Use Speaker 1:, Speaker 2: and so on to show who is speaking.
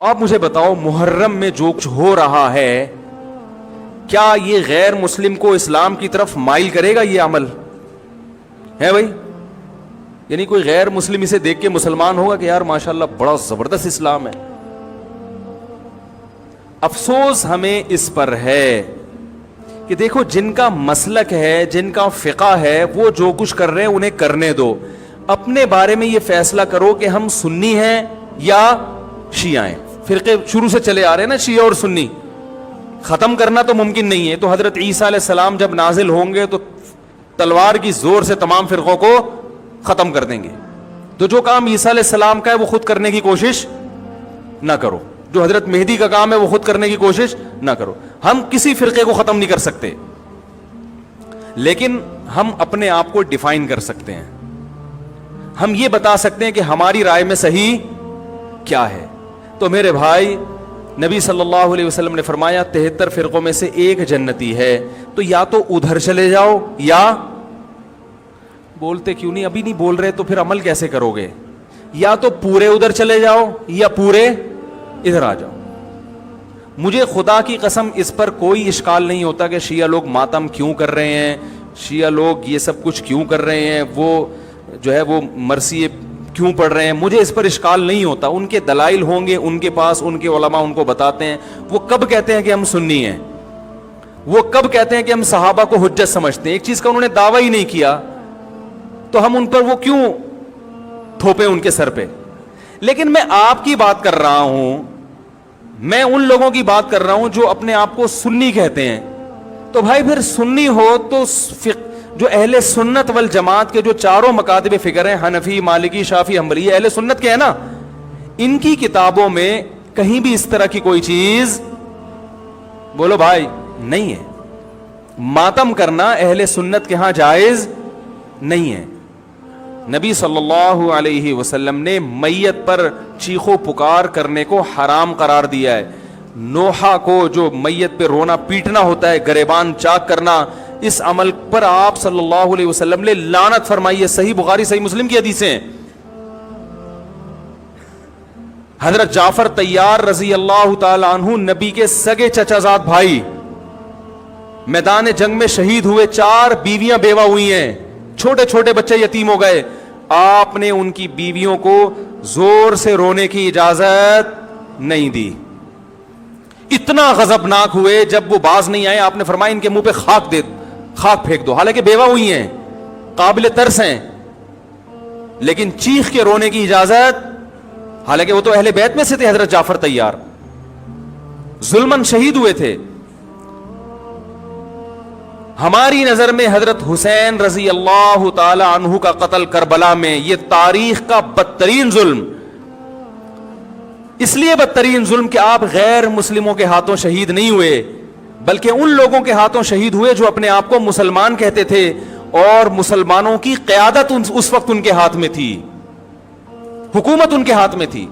Speaker 1: آپ مجھے بتاؤ محرم میں جو کچھ ہو رہا ہے کیا یہ غیر مسلم کو اسلام کی طرف مائل کرے گا؟ یہ عمل ہے بھائی؟ یعنی کوئی غیر مسلم اسے دیکھ کے مسلمان ہوگا کہ یار ماشاءاللہ بڑا زبردست اسلام ہے؟ افسوس ہمیں اس پر ہے کہ دیکھو جن کا مسلک ہے، جن کا فقہ ہے، وہ جو کچھ کر رہے ہیں انہیں کرنے دو. اپنے بارے میں یہ فیصلہ کرو کہ ہم سنی ہیں یا شیعہ ہیں. فرقے شروع سے چلے آ رہے ہیں نا، شیعہ اور سنی. ختم کرنا تو ممکن نہیں ہے، تو حضرت عیسیٰ علیہ السلام جب نازل ہوں گے تو تلوار کی زور سے تمام فرقوں کو ختم کر دیں گے. تو جو کام عیسیٰ علیہ السلام کا ہے وہ خود کرنے کی کوشش نہ کرو، جو حضرت مہدی کا کام ہے وہ خود کرنے کی کوشش نہ کرو. ہم کسی فرقے کو ختم نہیں کر سکتے، لیکن ہم اپنے آپ کو ڈیفائن کر سکتے ہیں. ہم یہ بتا سکتے ہیں کہ ہماری رائے میں صحیح کیا ہے. تو میرے بھائی، نبی صلی اللہ علیہ وسلم نے فرمایا 73 فرقوں میں سے ایک جنتی ہے، تو یا تو ادھر چلے جاؤ یا بولتے کیوں نہیں؟ ابھی نہیں بول رہے تو پھر عمل کیسے کرو گے؟ یا تو پورے ادھر چلے جاؤ یا پورے ادھر آ جاؤ. مجھے خدا کی قسم اس پر کوئی اشکال نہیں ہوتا کہ شیعہ لوگ ماتم کیوں کر رہے ہیں، شیعہ لوگ یہ سب کچھ کیوں کر رہے ہیں، وہ جو ہے وہ مرثیے کیوں پڑھ رہے ہیں. مجھے اس پر اشکال نہیں ہوتا. ان کے دلائل ہوں گے ان کے پاس، ان کے علماء ان کو بتاتے ہیں. وہ کب کہتے ہیں کہ ہم سنی ہیں؟ وہ کب کہتے ہیں کہ ہم صحابہ کو حجت سمجھتے ہیں؟ ایک چیز کا انہوں نے دعویٰ ہی نہیں کیا تو ہم ان پر وہ کیوں تھوپے ان کے سر پہ؟ لیکن میں آپ کی بات کر رہا ہوں، میں ان لوگوں کی بات کر رہا ہوں جو اپنے آپ کو سنی کہتے ہیں. تو بھائی پھر سنی ہو تو جو اہل سنت والجماعت کے جو چاروں مکاتب فکر ہیں، حنفی، مالکی، شافعی، حنبلی، اہل سنت کے ہیں نا، ان کی کتابوں میں کہیں بھی اس طرح کی کوئی چیز بولو بھائی نہیں ہے. ماتم کرنا اہل سنت کے ہاں جائز نہیں ہے. نبی صلی اللہ علیہ وسلم نے میت پر چیخو پکار کرنے کو حرام قرار دیا ہے. نوحہ کو جو میت پہ رونا پیٹنا ہوتا ہے، گریبان چاک کرنا، اس عمل پر آپ صلی اللہ علیہ وسلم نے لعنت فرمائی ہے. صحیح بخاری صحیح مسلم کی حدیثیں ہیں. حضرت جعفر طیار رضی اللہ تعالی عنہ نبی کے سگے چچا زاد بھائی میدان جنگ میں شہید ہوئے. 4 بیویاں بیوہ ہوئی ہیں، چھوٹے چھوٹے بچے یتیم ہو گئے. آپ نے ان کی بیویوں کو زور سے رونے کی اجازت نہیں دی. اتنا غضبناک ہوئے جب وہ باز نہیں آئے، آپ نے فرمایا ان کے منہ پہ خاک پھینک دو. حالانکہ بیوہ ہوئی ہیں، قابل ترس ہیں، لیکن چیخ کے رونے کی اجازت، حالانکہ وہ تو اہل بیت میں سے تھے. حضرت جعفر طیار ظلمن شہید ہوئے تھے. ہماری نظر میں حضرت حسین رضی اللہ تعالی عنہ کا قتل کربلا میں یہ تاریخ کا بدترین ظلم، اس لیے بدترین ظلم کہ آپ غیر مسلموں کے ہاتھوں شہید نہیں ہوئے، بلکہ ان لوگوں کے ہاتھوں شہید ہوئے جو اپنے آپ کو مسلمان کہتے تھے، اور مسلمانوں کی قیادت اس وقت ان کے ہاتھ میں تھی، حکومت ان کے ہاتھ میں تھی.